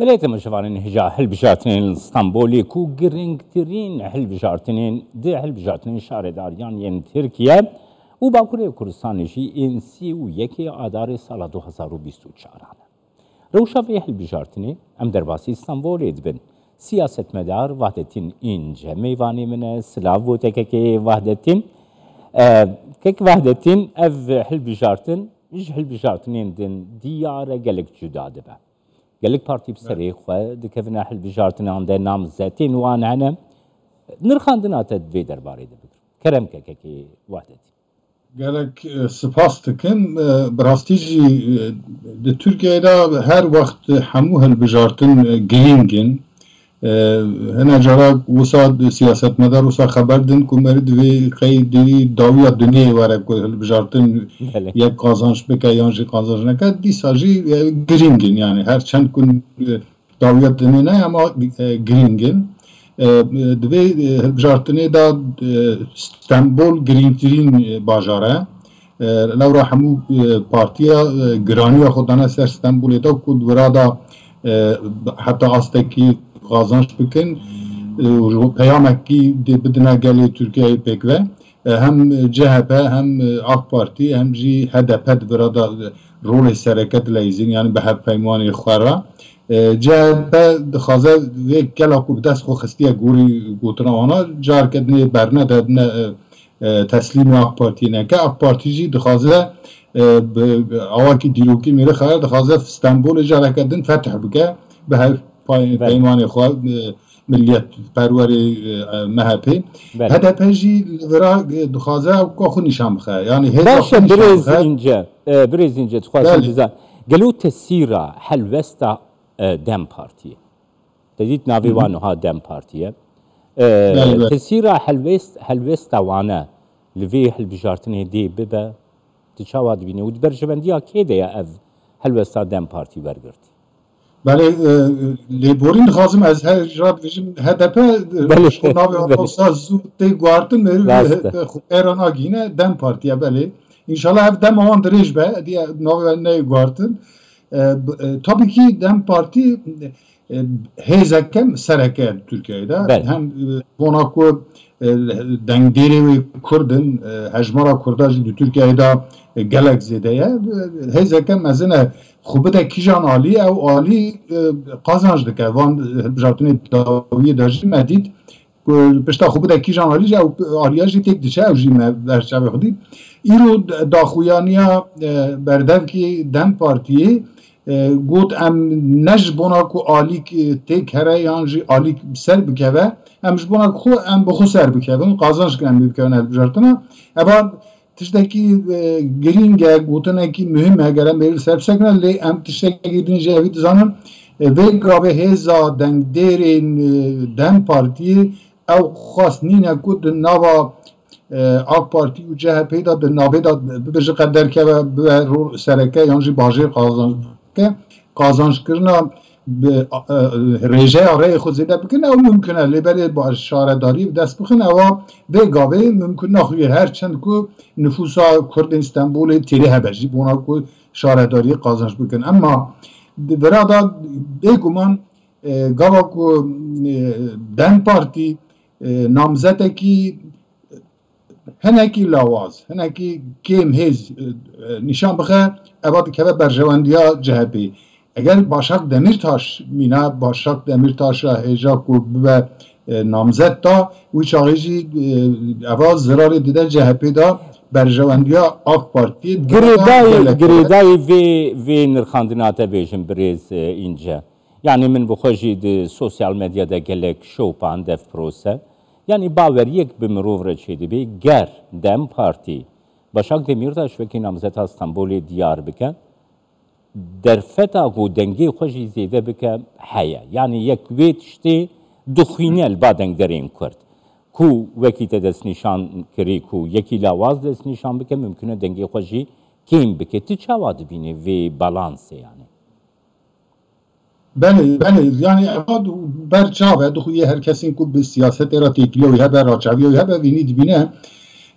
بليتم شوفان هجا هلبجاتنين اسطنبولي كو گرنگترین هلبجاتنين دي هلبجاتنين شارداریان ین ترکیه و باکوری کردستانشی انسی و یکی آدار سال 2024 روشاوی هلبجاتنی ام درباسی اسطنبول ادبن سیاست مدار وحدتین اینجا میوانی من سلاو و تککی وحدتین كيك وحدتين اف هلبجارتن ايش هلبجارتنين دن ديارة قالك جدا دبا قالك بارتي بسريخ دكفنا هلبجارتن عند نام زاتين وان انا نرخاندنا تدبي درباري دبر كرم كيكي وحدتي قالك سپاس تكن براستيجي د تركيا دا هر وقت حمو هلبجارتن گرينگن هنا جرا وصاد سياسات مدار وصا خبر دن کو مرد وی قيدي داويا دنيا وره کو بجارتن یک قازانش بك يانجي قازانش نکا دي ساجي گرينگن يعني هر چند كن داويا دنيا نه اما گرينگن دوی بجارتنه دا استنبول گرينترين باجاره لو رحمو پارتيا گرانيا خودانه سر استنبول دا کو ورادا حتى استکی قازانش بکن و پیامکی دی بدنا گلی ترکیه پکوه هم CHP هم AK Parti هم جی HDP برادا رول سرکت لیزین یعنی به هر پیمانی خوره CHP دخوازه و کلا کو بدست خو خستیه گوری گوتنا آنا جار کدنی برنه دادنه تسلیم AK Parti نکه AK Parti جی دخوازه آواکی دیروکی میره خواهر دخوازه استنبول جاره کدن فتح بکه به هر پیمانی خواه ملیت پروری مهپی هدف جی ورا دخوازه و که خود نشان بخواه یعنی باشه برز اینجا تخوازه بزن گلو تسیره حلوستا دم پارتیه تدید ناویوانو ها دم پارتیه تسیره حلوستا وانه لوی حلبجارتنه دی ببه تشاواد بینه و برجبندی ها که ده اف حلوستا دم پارتی برگرد بله لیبورین خواستم از هر جرات ویژم HDP ناوی آنوسا زود تی گوارتن میره خود ایران آگینه دم پارتیه بله انشالله هف دم آن دریج به دیگه ناوی نی گوارتن tabii ki DEM Parti hezekkem sereke Türkiye'de hem Monaco dengderi ve Kurdun hecmara Kurdaj di Türkiye'de gelek zedeye hezekkem mezene خوبه ده کیجان عالی او عالی قازانج دکه وان بجارتونی داویه داجی مدید پشتا خوبه ده کیجان عالی او عالیاجی تک دیچه او جی برچه خودی ایرو داخویانیا بردم که دم پارتیه گوت ام نج بونا کو عالی تک هره یانجی عالی سر بکوه امش بونا خو ام بخو سر بکوه قازانج کنم بکوه بجارتونا اما تشتکی گرینگه گوتنه کی مهمه گرم بیل سرسکنه لی ام تشتکی گرینگه اوید زنم ویگرابه هزا دنگ دیرین دم پارتی او خاص نینه کود نوا آک پارتی و CHP دا نابه دا ببجه قدر که به رو سرکه یانجی باجه قازانش کرنا رژه آره خود زیده بکنه او ممکنه لیبری با شارداری دست بخنه او بگاوه ممکن نخوی هر چند که نفوسا کرد استنبول تیره هبجی بونا که شارداری قازانش بکنه اما برادا بگومان گاوا که دم پارتی نامزده کی هنکی لاواز هنکی کم هز نشان بخه اواد که برجواندی ها CHP اگر باشاک دمیرتاش مینا باشاک دمیرتاش هجا کو به نامزد تا و چاغیجی اواز زرار دیده CHP دا برجواندیا آک پارتی گریدای وی نرخاندناتا بیشن بریز اینجا یعنی من بخوشی ده سوسیال مدیادا گلک شوپان دف پروسه یعنی باور یک به مروف را چیده بی گر دم پارتی باشاک دمیرتاش وکی نامزد استنبول دیار بکن در فتا و دنگی خوشی زیده بکه حیا یعنی یک ویت شتی دخینه البادنگ درین کرد کو وکی دست نشان کری کو یکی لاواز دست نشان بکه ممکنه دنگی خوشی کیم بکه تی چاواد بینه وی بالانسه یعنی بله یعنی اواد برچاوه دخویه هر کسی که به سیاست را تکلیوی ها بر راچوی ها ببینید بینه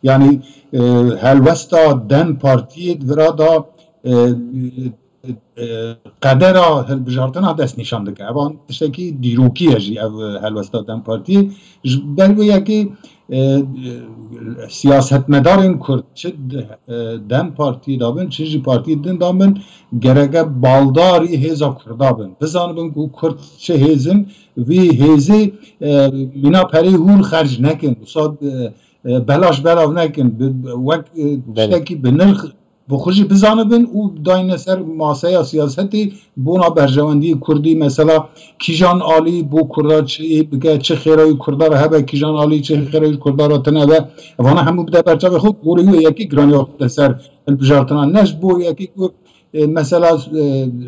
یعنی هلوستا دم پارتی ورادا قدر هلبجارتنا دست نشان دکه اوان تشتکی دیروکی اجی او هلوستا دم پارتی بلویا که سیاست مدارن کرد چه دم پارتی دابن چه جی پارتی دن دابن گرگه بالداری هزا کردابن بزانبن که کرد چه هزن وی هزی مینا پری هول خرج نکن صاد بلاش بلاو نکن وقت تشتکی بنرخ بخوشی بزنبن او داین سر ماسه سیاستی بونا برجواندی کردی مثلا کیجان عالی بو کردا چه خیرای کردا را هبه کیجان عالی چه خیرای کردا را تنبه وانا همو بده برچه خود گوریو یکی گرانی وقت سر البجارتنا نش بو یکی مثلا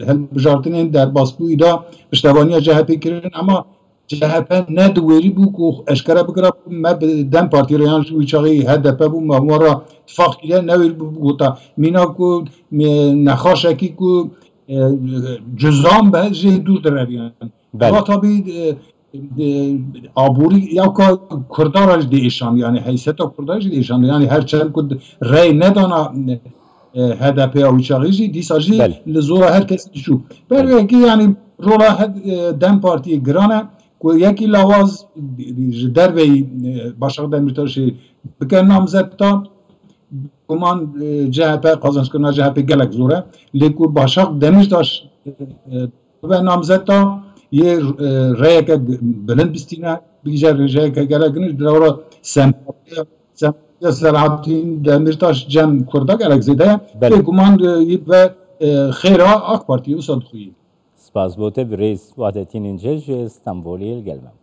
البجارتنین در باسپوی دا پشتوانی جهپی کردن اما جهپه ندویری بو که اشکره بگره ما دم پارتی ریان شوی چاقی هدپه بو مهمارا اتفاق کلیه نویر بو گوتا مینا که نخواشه که جزام به جه دور در بیان و طبی آبوری یا که کردارش دیشان یعنی حیثیتا کردارش دیشان یعنی هر چند که رای ندانا هدپه اوی چاقی دیسا جی لزورا هر کسی شو برای اگه یعنی رولا دم پارتی گرانه یکی لواز در وی باشق دمیرتاشی بکن نامزد تا کمان جهپه قازنش کنه جهپه گلک زوره لیکن باشق دمیرتاش به نامزد تا یه رای که بلند بستینه بیجر رای که گلک نش دورا سمپاتیا سلامتین دمیرتاش جمع کرده گلک زیده کمان یه به خیره آک پارتی و صد خویی سپاس بوده رئیس وحدتین اینجا استانبولی gelmem.